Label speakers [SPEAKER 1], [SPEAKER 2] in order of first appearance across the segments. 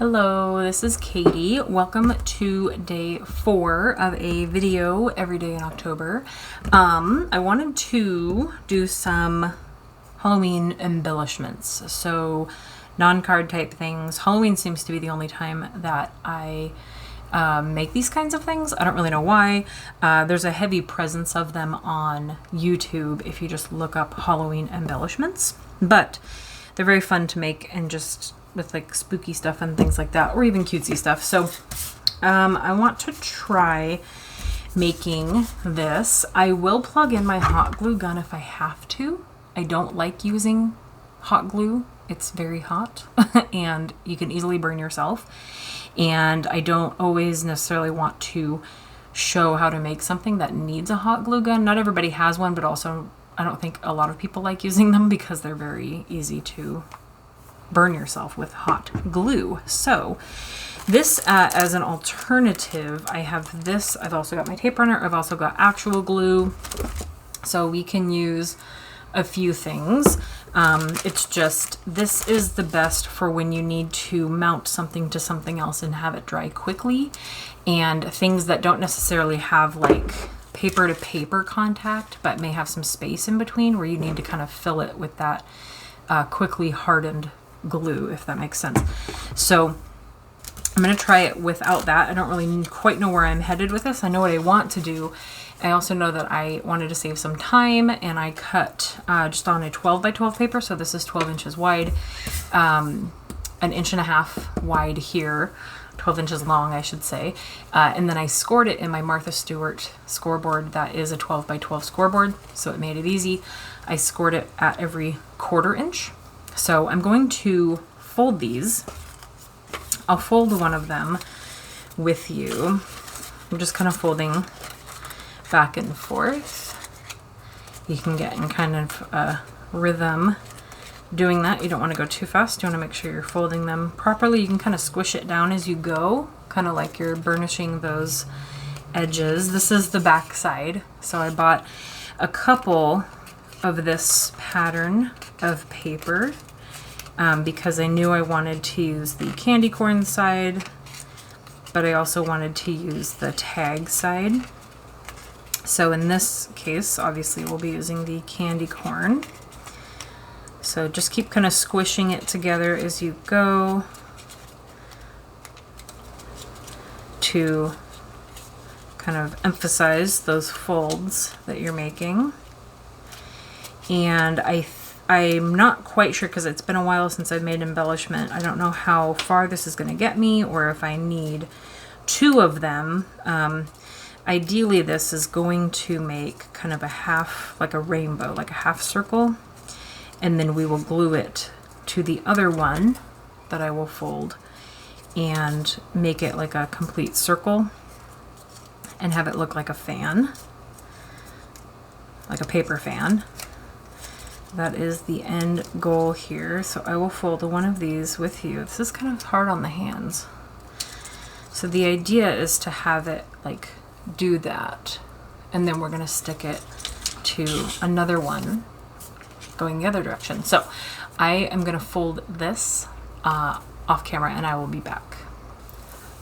[SPEAKER 1] Hello, this is Katie. Welcome to day 4 of a video every day in October. I wanted to do some Halloween embellishments, so non-card type things. Halloween seems to be the only time that I make these kinds of things. I don't really know why. There's a heavy presence of them on YouTube if you just look up Halloween embellishments, but they're very fun to make and just with like spooky stuff and things like that, or even cutesy stuff. So I want to try making this. I will plug in my hot glue gun if I have to. I don't like using hot glue. It's very hot and you can easily burn yourself. And I don't always necessarily want to show how to make something that needs a hot glue gun. Not everybody has one, but also I don't think a lot of people like using them because they're very easy to burn yourself with hot glue. So this as an alternative, I have this. I've also got my tape runner. I've also got actual glue. So we can use a few things. It's just, this is the best for when you need to mount something to something else and have it dry quickly, and things that don't necessarily have like paper to paper contact, but may have some space in between where you need to kind of fill it with that quickly hardened glue, if that makes sense. So I'm going to try it without that. I don't really quite know where I'm headed with this. I know what I want to do. I also know that I wanted to save some time, and I cut just on a 12 by 12 paper. So this is 12 inches wide, an inch and a half wide here, 12 inches long, I should say. And then I scored it in my Martha Stewart scoreboard. That is a 12 by 12 scoreboard, so it made it easy. I scored it at every 1/4 inch. So I'm going to fold these. I'll fold one of them with you. I'm just kind of folding back and forth. You can get in kind of a rhythm doing that. You don't want to go too fast. You want to make sure you're folding them properly. You can kind of squish it down as you go, kind of like you're burnishing those edges. This is the back side. So I bought a couple of this pattern of paper because I knew I wanted to use the candy corn side, but I also wanted to use the tag side. So in this case, obviously we'll be using the candy corn. So just keep kind of squishing it together as you go to kind of emphasize those folds that you're making. And I'm not quite sure because it's been a while since I've made embellishment. I don't know how far this is going to get me or if I need 2 of them. Ideally, this is going to make kind of a half, like a rainbow, like a half circle. And then we will glue it to the other one that I will fold and make it like a complete circle and have it look like a fan, like a paper fan. That is the end goal here. So I will fold one of these with you. This is kind of hard on the hands. So the idea is to have it like do that, and then we're going to stick it to another one going the other direction. So I am going to fold this off camera and I will be back.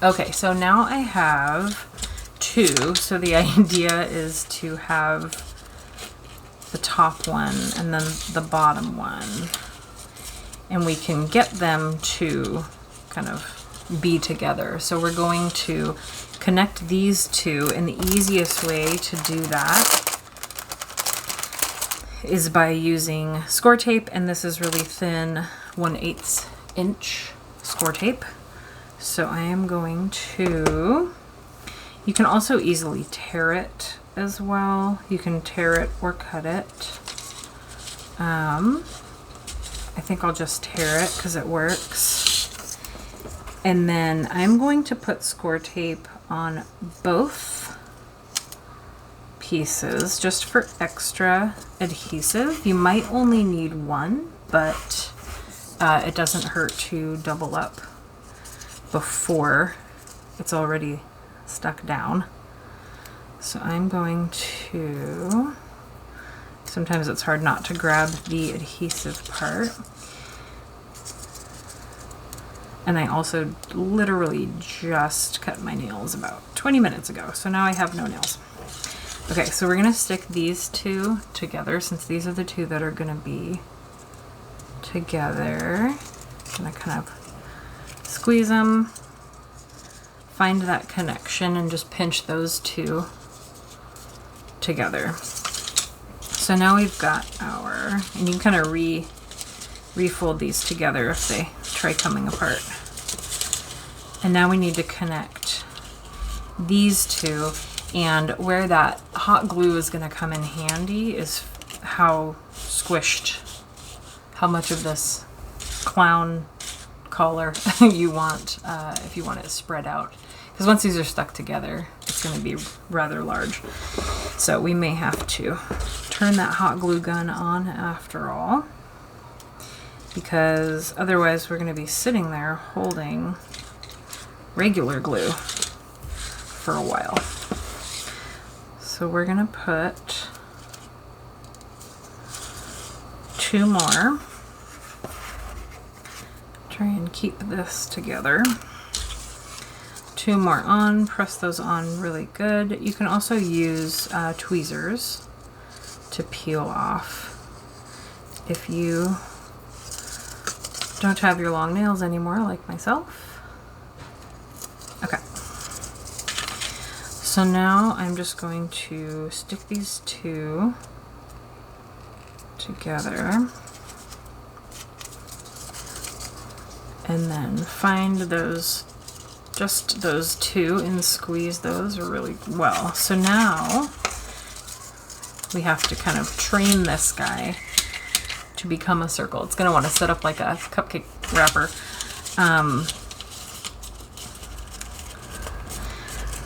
[SPEAKER 1] Okay, so now I have 2. So the idea is to have the top one and then the bottom one, and we can get them to kind of be together. So we're going to connect these 2, and the easiest way to do that is by using score tape, and this is really thin 1/8 inch score tape. So I am going to, you can also easily tear it as well. You can tear it or cut it. I think I'll just tear it because it works. And then I'm going to put score tape on both pieces just for extra adhesive. You might only need 1, but it doesn't hurt to double up before it's already stuck down. So I'm going to, sometimes it's hard not to grab the adhesive part. And I also literally just cut my nails about 20 minutes ago. So now I have no nails. Okay, so we're gonna stick these two together since these are the two that are gonna be together. I'm gonna kind of squeeze them, find that connection, and just pinch those two together. So now we've got our, and you can kind of refold these together if they try coming apart. And now we need to connect these two, and where that hot glue is going to come in handy is how squished, how much of this clown collar you want, if you want it spread out. Because once these are stuck together, it's going to be rather large. So we may have to turn that hot glue gun on after all, because otherwise we're going to be sitting there holding regular glue for a while. So we're going to put 2 more. Try and keep this together. 2 more on, press those on really good. You can also use tweezers to peel off if you don't have your long nails anymore, like myself. Okay. So now I'm just going to stick these two together and then find those, just those two, and squeeze those really well. So now we have to kind of train this guy to become a circle. It's going to want to set up like a cupcake wrapper.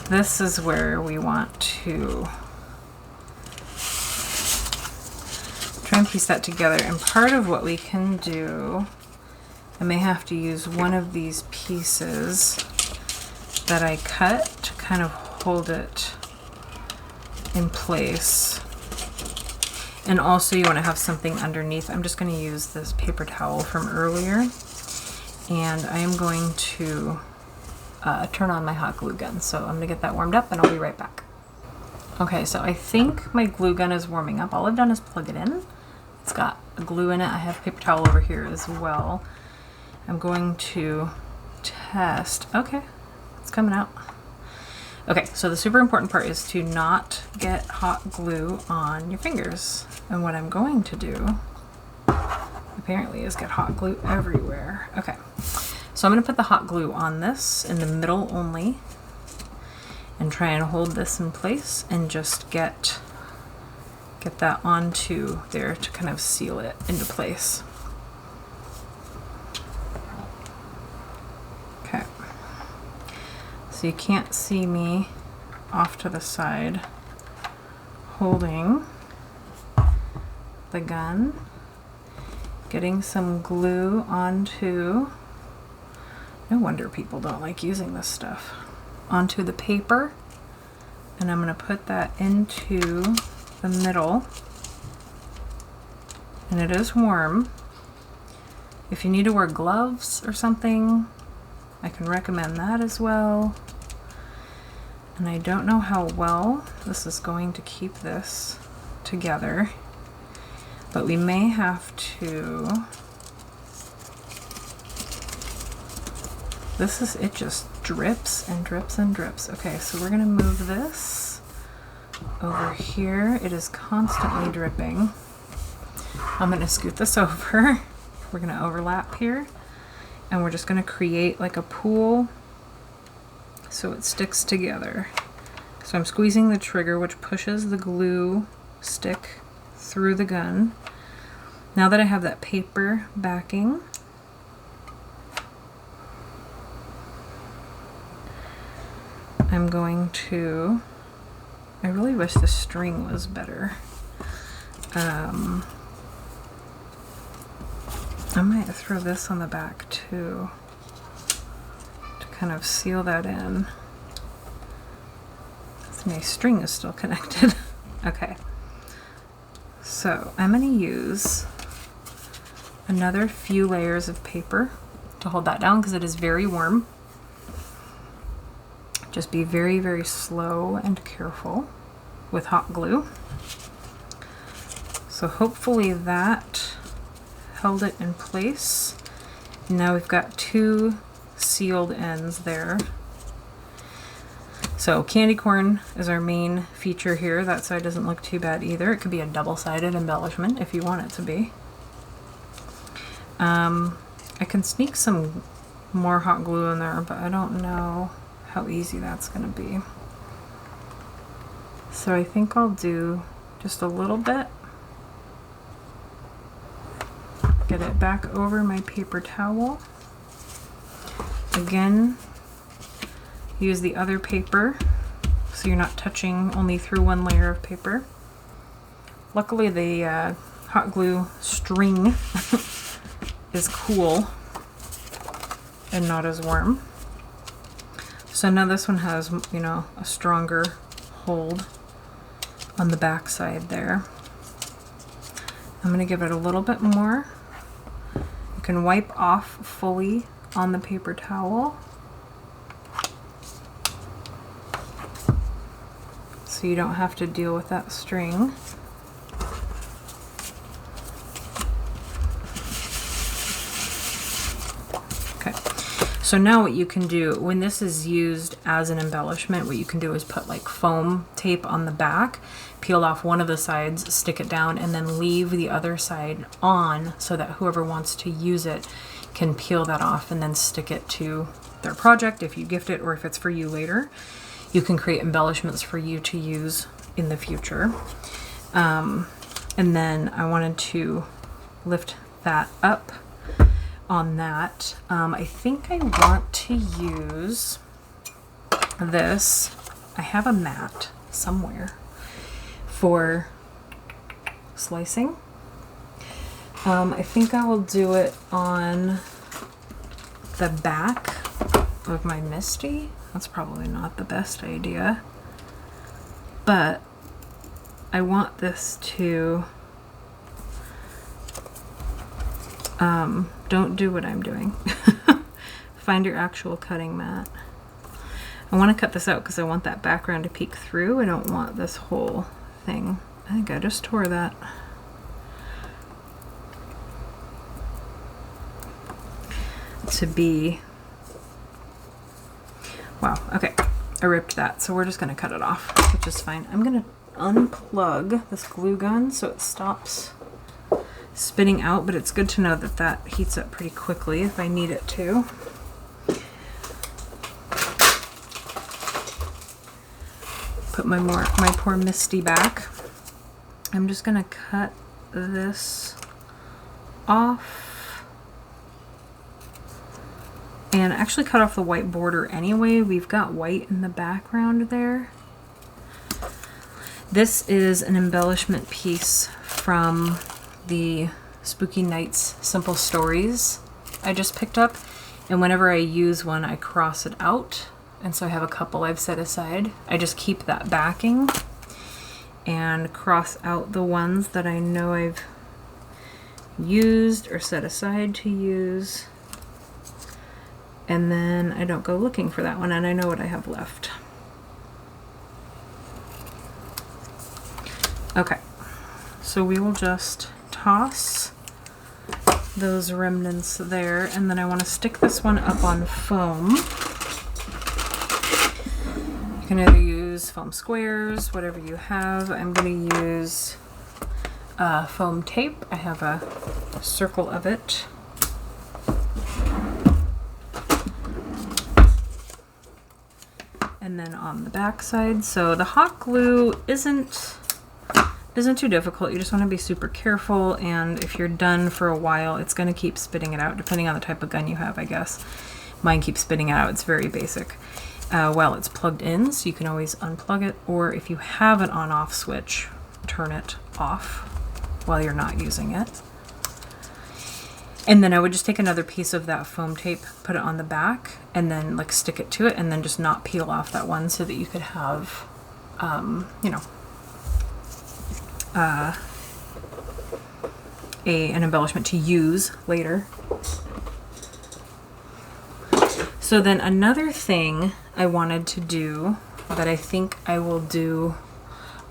[SPEAKER 1] This is where we want to try and piece that together. And part of what we can do, I may have to use one of these pieces that I cut to kind of hold it in place. And also you want to have something underneath. I'm just going to use this paper towel from earlier, and I am going to turn on my hot glue gun. So I'm going to get that warmed up and I'll be right back. Okay, so I think my glue gun is warming up. All I've done is plug it in. It's got glue in it. I have paper towel over here as well. I'm going to test. Okay, it's coming out. Okay, so the super important part is to not get hot glue on your fingers. And what I'm going to do, apparently, is get hot glue everywhere. Okay, so I'm going to put the hot glue on this in the middle only and try and hold this in place and just get that onto there to kind of seal it into place. Okay, so you can't see me off to the side holding the gun, getting some glue onto, no wonder people don't like using this stuff, onto the paper, and I'm going to put that into the middle, and it is warm. If you need to wear gloves or something, I can recommend that as well. And I don't know how well this is going to keep this together, but we may have to, it just drips and drips and drips. Okay, so we're gonna move this over here. It is constantly dripping. I'm gonna scoot this over. We're gonna overlap here, and we're just gonna create like a pool so it sticks together. So I'm squeezing the trigger, which pushes the glue stick through the gun. Now that I have that paper backing, I'm going to, I really wish the string was better. I might throw this on the back too to kind of seal that in. My string is still connected. Okay, so I'm going to use another few layers of paper to hold that down because it is very warm. Just be very, very slow and careful with hot glue. So hopefully that held it in place. Now we've got 2 sealed ends there. So candy corn is our main feature here. That side doesn't look too bad either. It could be a double-sided embellishment if you want it to be. I can sneak some more hot glue in there, but I don't know how easy that's going to be. So I think I'll do just a little bit. Get it back over my paper towel. Again, use the other paper so you're not touching only through one layer of paper. Luckily the hot glue string is cool and not as warm. So now this one has, you know, a stronger hold on the back side there. I'm going to give it a little bit more. You can wipe off fully on the paper towel so you don't have to deal with that string. So now what you can do, when this is used as an embellishment, what you can do is put like foam tape on the back, peel off one of the sides, stick it down, and then leave the other side on so that whoever wants to use it can peel that off and then stick it to their project if you gift it or if it's for you later. You can create embellishments for you to use in the future. And then I wanted to lift that up on that. I think I want to use this. I have a mat somewhere for slicing. I think I will do it on the back of my Misty. That's probably not the best idea, but I want this to don't do what I'm doing. Find your actual cutting mat. I want to cut this out because I want that background to peek through. I don't want this whole thing. I think I just tore that. To be, wow, okay, I ripped that, so we're just going to cut it off, which is fine. I'm going to unplug this glue gun so it stops spitting out, but it's good to know that that heats up pretty quickly if I need it to. Put my poor Misty back. I'm just gonna cut this off and actually cut off the white border anyway. We've got white in the background there. This is an embellishment piece from the Spooky Nights Simple Stories I just picked up, and whenever I use one I cross it out, and so I have a couple I've set aside. I just keep that backing and cross out the ones that I know I've used or set aside to use, and then I don't go looking for that one and I know what I have left. Okay, so we will just toss those remnants there, and then I want to stick this one up on foam. You can either use foam squares, whatever you have. I'm going to use foam tape. I have a circle of it. And then on the back side, so the hot glue isn't too difficult. You just want to be super careful, and if you're done for a while, it's going to keep spitting it out, depending on the type of gun you have, I guess. Mine keeps spitting it out. It's very basic. While it's plugged in, so you can always unplug it, or if you have an on-off switch, turn it off while you're not using it. And then I would just take another piece of that foam tape, put it on the back, and then like stick it to it, and then just not peel off that one so that you could have, you know, an embellishment to use later. So then another thing I wanted to do that I think I will do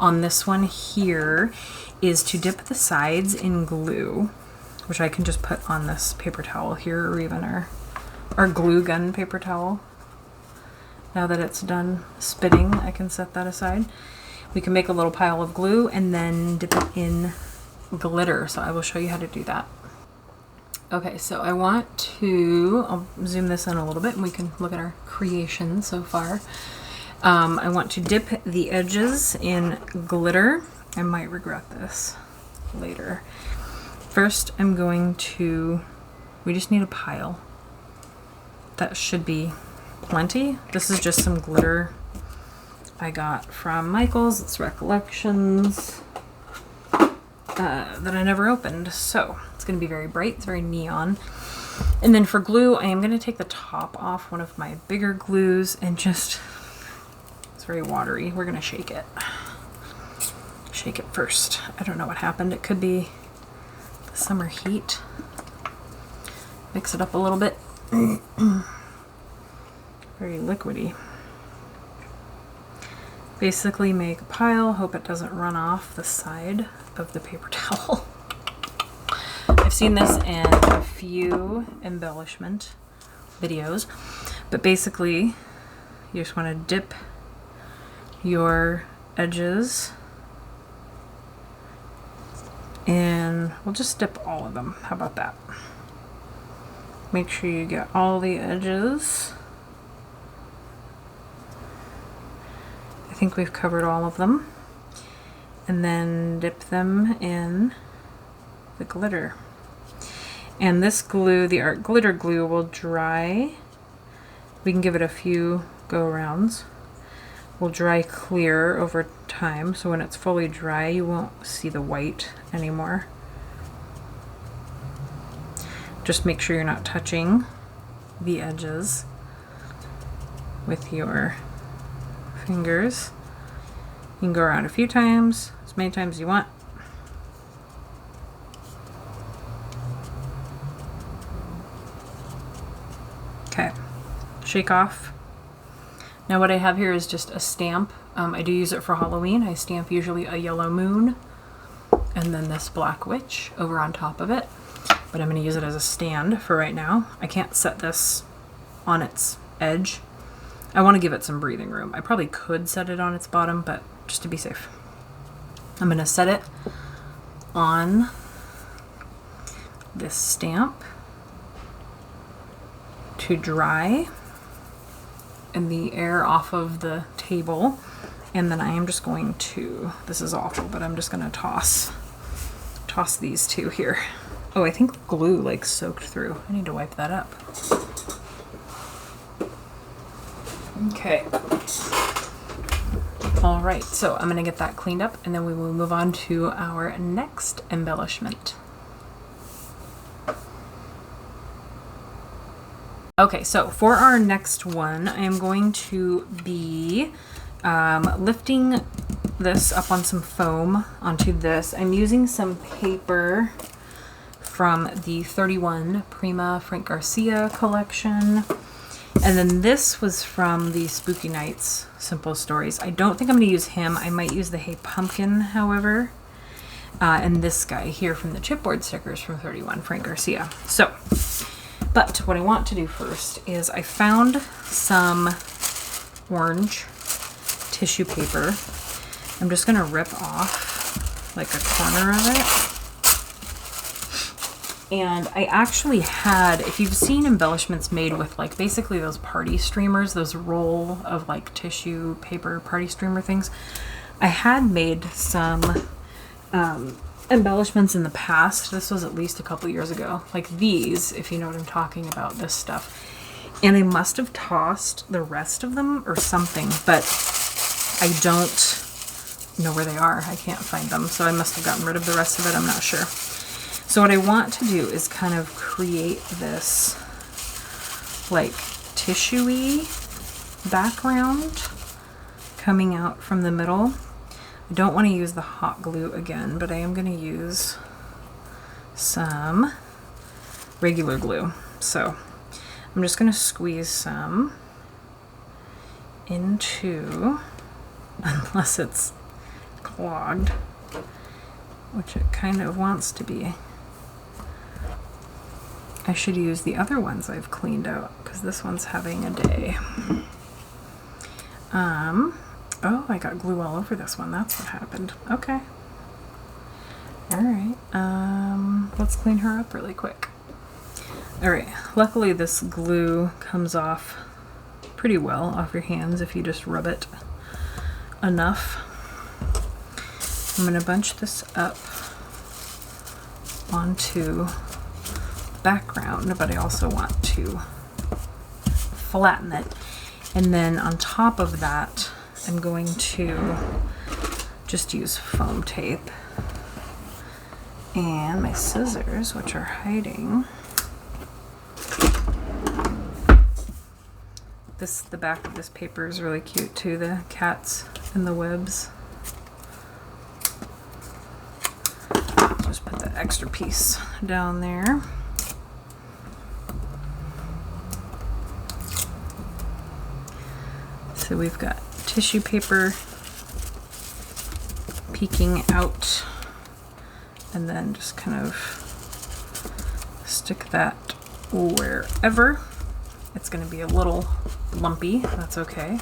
[SPEAKER 1] on this one here is to dip the sides in glue, which I can just put on this paper towel here, or even our glue gun paper towel. Now that it's done spitting, I can set that aside. We can make a little pile of glue and then dip it in glitter. So I will show you how to do that. Okay, so I'll zoom this in a little bit and we can look at our creation so far. I want to dip the edges in glitter. I might regret this later. First, we just need a pile. That should be plenty. This is just some glitter I got from Michael's. It's Recollections that I never opened. So it's going to be very bright. It's very neon. And then for glue, I am going to take the top off one of my bigger glues and it's very watery. We're going to shake it. Shake it first. I don't know what happened. It could be the summer heat. Mix it up a little bit. Very liquidy. Basically make a pile, hope it doesn't run off the side of the paper towel. I've seen this in a few embellishment videos, but basically you just want to dip your edges, and we'll just dip all of them. How about that? Make sure you get all the edges. I think we've covered all of them. And then dip them in the glitter. And this glue, the art glitter glue, will dry. We can give it a few go-arounds. Will dry clear over time, so when it's fully dry you won't see the white anymore. Just make sure you're not touching the edges with your fingers. You can go around a few times, as many times as you want. Okay, shake off. Now what I have here is just a stamp. I do use it for Halloween. I stamp usually a yellow moon and then this black witch over on top of it. But I'm going to use it as a stand for right now. I can't set this on its edge. I want to give it some breathing room. I probably could set it on its bottom, but just to be safe. I'm going to set it on this stamp to dry and the air off of the table. And then I am just going to, this is awful, but I'm just going to toss these two here. Oh, I think glue like soaked through. I need to wipe that up. Okay. All right, so I'm gonna get that cleaned up and then we will move on to our next embellishment. Okay, so for our next one, I am going to be lifting this up on some foam onto this. I'm using some paper from the 31 Prima Frank Garcia collection. And then this was from the Spooky Nights Simple Stories. I don't think I'm going to use him. I might use the Hey Pumpkin, however. And this guy here from the chipboard stickers from 31 Frank Garcia. So, but what I want to do first is I found some orange tissue paper. I'm just going to rip off like a corner of it. And I actually had, if you've seen embellishments made with like basically those party streamers, those roll of like tissue paper party streamer things, I had made some embellishments in the past. This was at least a couple years ago. Like these, if you know what I'm talking about, this stuff. And I must have tossed the rest of them or something, but I don't know where they are. I can't find them. So I must have gotten rid of the rest of it. I'm not sure. So what I want to do is kind of create this like tissue-y background coming out from the middle. I don't want to use the hot glue again, but I am going to use some regular glue. So I'm just going to squeeze some into, unless it's clogged, which it kind of wants to be. I should use the other ones I've cleaned out because this one's having a day. Oh, I got glue all over this one. That's what happened. Okay. All right. Let's clean her up really quick. All right. Luckily, this glue comes off pretty well off your hands if you just rub it enough. I'm going to bunch this up onto background, but I also want to flatten it. And then on top of that, I'm going to just use foam tape and my scissors, which are hiding. The back of this paper is really cute too, the cats and the webs. Just put the extra piece down there. So we've got tissue paper peeking out, and then just kind of stick that wherever. It's going to be a little lumpy, that's okay.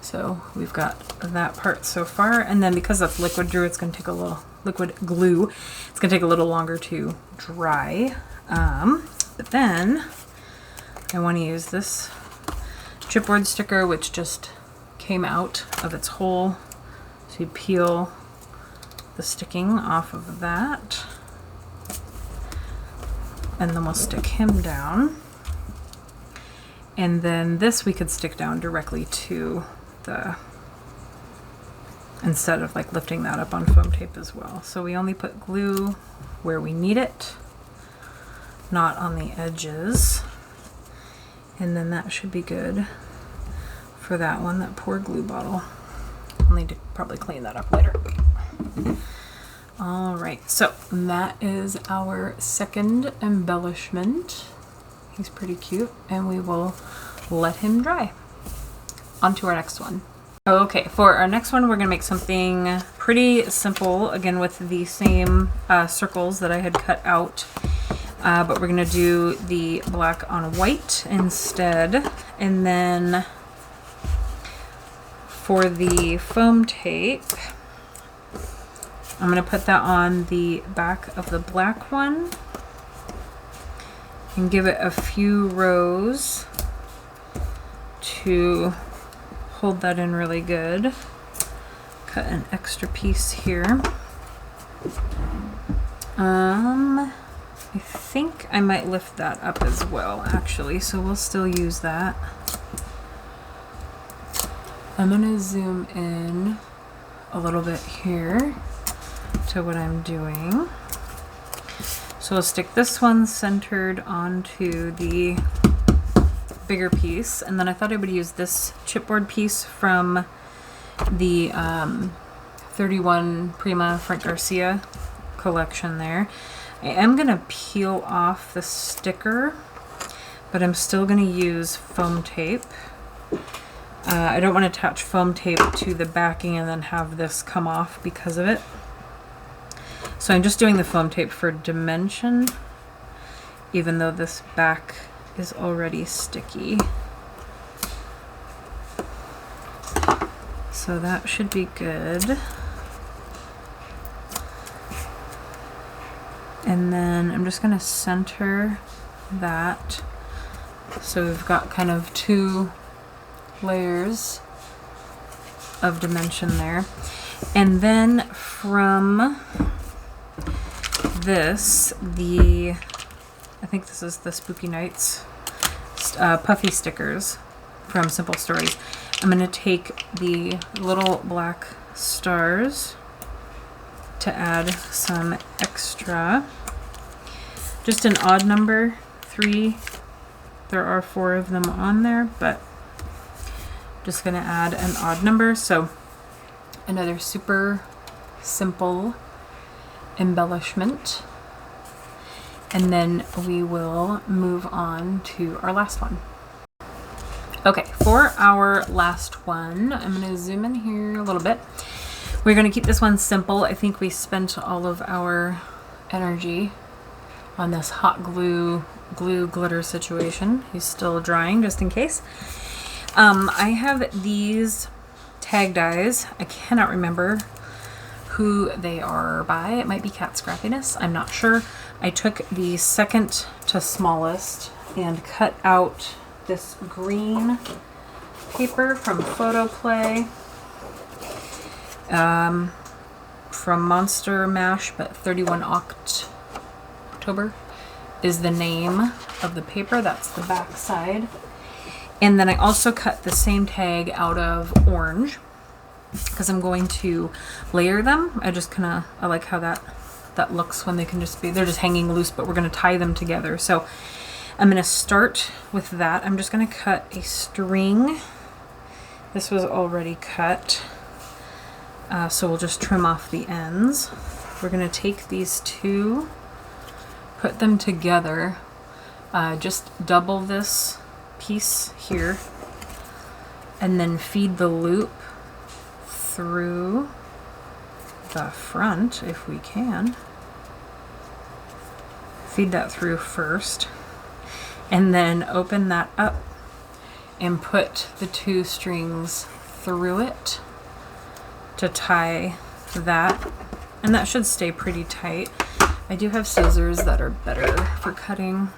[SPEAKER 1] So we've got that part so far, and then because that's liquid glue, it's going to take a little it's going to take a little longer to dry. But then I want to use this chipboard sticker, which just came out of its hole, to peel the sticking off of that, and then we'll stick him down. And then this we could stick down directly to the, instead of like lifting that up on foam tape as well. So we only put glue where we need it, not on the edges. And then that should be good for that one, that poor glue bottle. I'll need to probably clean that up later. All right, so that is our second embellishment. He's pretty cute, and we will let him dry. On to our next one. Okay, for our next one, we're gonna make something pretty simple, again with the same circles that I had cut out. But we're gonna do the black on white instead. And then for the foam tape, I'm gonna put that on the back of the black one and give it a few rows to hold that in really good. Cut an extra piece here. I think I might lift that up as well, actually, so we'll still use that. I'm gonna zoom in a little bit here to what I'm doing. So we'll stick this one centered onto the bigger piece, and then I thought I would use this chipboard piece from the 31 Prima Frank Garcia collection there. I am going to peel off the sticker, but I'm still going to use foam tape. I don't want to attach foam tape to the backing and then have this come off because of it. So I'm just doing the foam tape for dimension, even though this back is already sticky. So that should be good. And then I'm just going to center that. So we've got kind of two layers of dimension there. And then from this, I think this is the Spooky Nights puffy stickers from Simple Stories. I'm going to take the little black stars to add some extra. Just an odd number, 3. There are 4 of them on there, but just going to add an odd number. So another super simple embellishment. and then we will move on to our last one. Okay, for our last one, I'm going to zoom in here a little bit. We're going to keep this one simple. I think we spent all of our energy on this hot glue glitter situation. He's still drying just in case. I have these tag dies. I cannot remember who they are by. It might be Cat Scrappiness. I'm not sure. I took the second to smallest and cut out this green paper from Photo Play, from Monster Mash, but 31 October is the name of the paper. That's the back side. And then I also cut the same tag out of orange because I'm going to layer them. I like how that looks when they can just be, they're just hanging loose, but we're going to tie them together. So I'm going to start with that. I'm just going to cut a string. This was already cut, so we'll just trim off the ends. We're going to take these two, put them together, just double this piece here, and then feed the loop through the front if we can. Feed that through first, and then open that up and put the two strings through it to tie that, and that should stay pretty tight. I do have scissors that are better for cutting.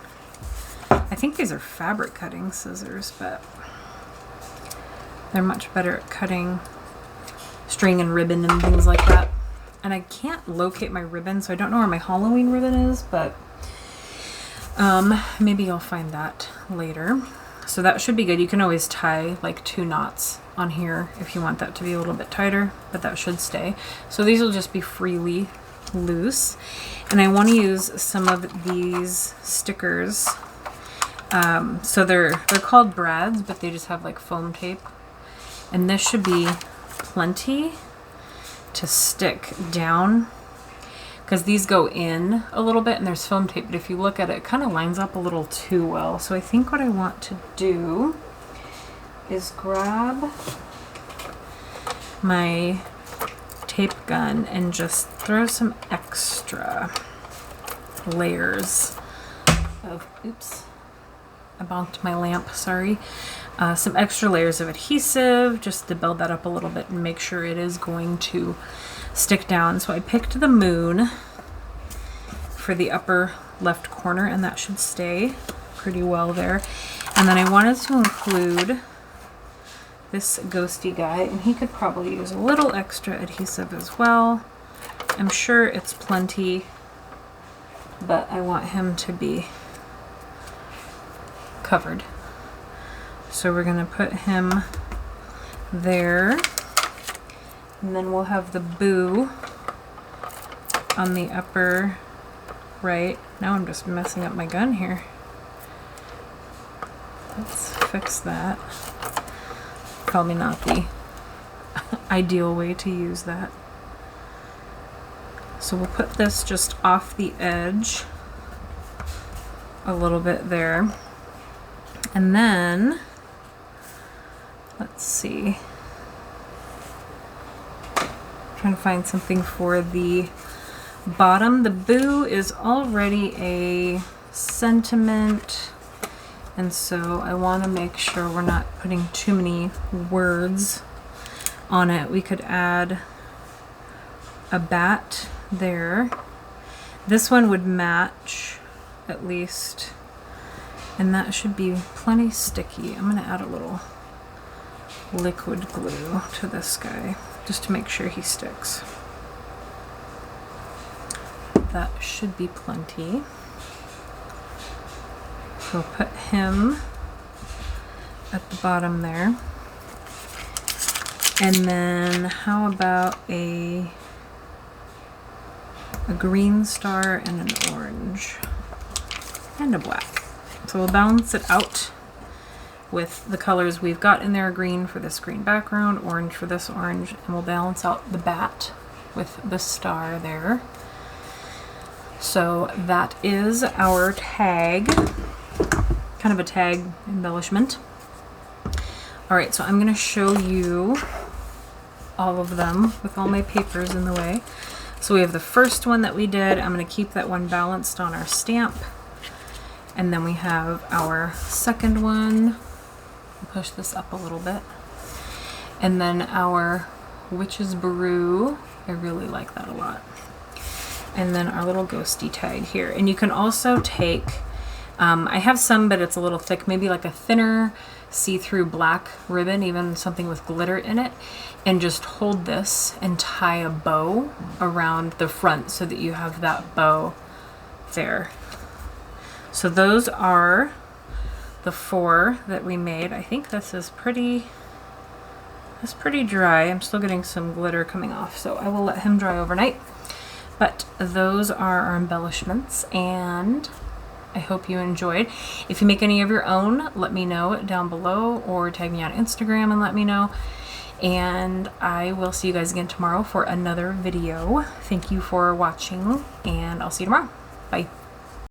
[SPEAKER 1] I think these are fabric cutting scissors, but they're much better at cutting string and ribbon and things like that. And I can't locate my ribbon, so I don't know where my Halloween ribbon is, but maybe I'll find that later. So that should be good. You can always tie like 2 knots on here if you want that to be a little bit tighter, but that should stay. So these will just be freely loose. And I want to use some of these stickers. So they're called brads, but they just have like foam tape. And this should be plenty to stick down, because these go in a little bit and there's foam tape, but if you look at it, it kind of lines up a little too well. So I think what I want to do is grab my tape gun and just throw some extra layers of, oops, I bonked my lamp, sorry. Some extra layers of adhesive just to build that up a little bit and make sure it is going to stick down. So I picked the moon for the upper left corner, and that should stay pretty well there. And then I wanted to include this ghosty guy, and he could probably use a little extra adhesive as well. I'm sure it's plenty, but I want him to be covered. So we're going to put him there, and then we'll have the boo on the upper right. Now I'm just messing up my gun here. Let's fix that. Probably not the ideal way to use that. So we'll put this just off the edge a little bit there. And then, let's see. Trying to find something for the bottom. The boo is already a sentiment, and so I want to make sure we're not putting too many words on it. We could add a bat there. This one would match at least, and that should be plenty sticky. I'm going to add a little liquid glue to this guy just to make sure he sticks. That should be plenty. So we'll put him at the bottom there. And then how about a green star and an orange and a black. So we'll balance it out with the colors we've got in there. Green for this green background, orange for this orange, and we'll balance out the bat with the star there. So that is our tag, kind of a tag embellishment. All right, so I'm gonna show you all of them with all my papers in the way. So we have the first one that we did. I'm gonna keep that one balanced on our stamp. And then we have our second one. Push this up a little bit. And then our Witch's Brew. I really like that a lot. And then our little ghosty tag here. And you can also take, I have some, but it's a little thick, maybe like a thinner see-through black ribbon, even something with glitter in it, and just hold this and tie a bow around the front so that you have that bow there. So those are the 4 that we made. I think this is pretty dry. I'm still getting some glitter coming off, so I will let him dry overnight. But those are our embellishments, and I hope you enjoyed. If you make any of your own, let me know down below, or tag me on Instagram and let me know. And I will see you guys again tomorrow for another video. Thank you for watching, and I'll see you tomorrow. Bye.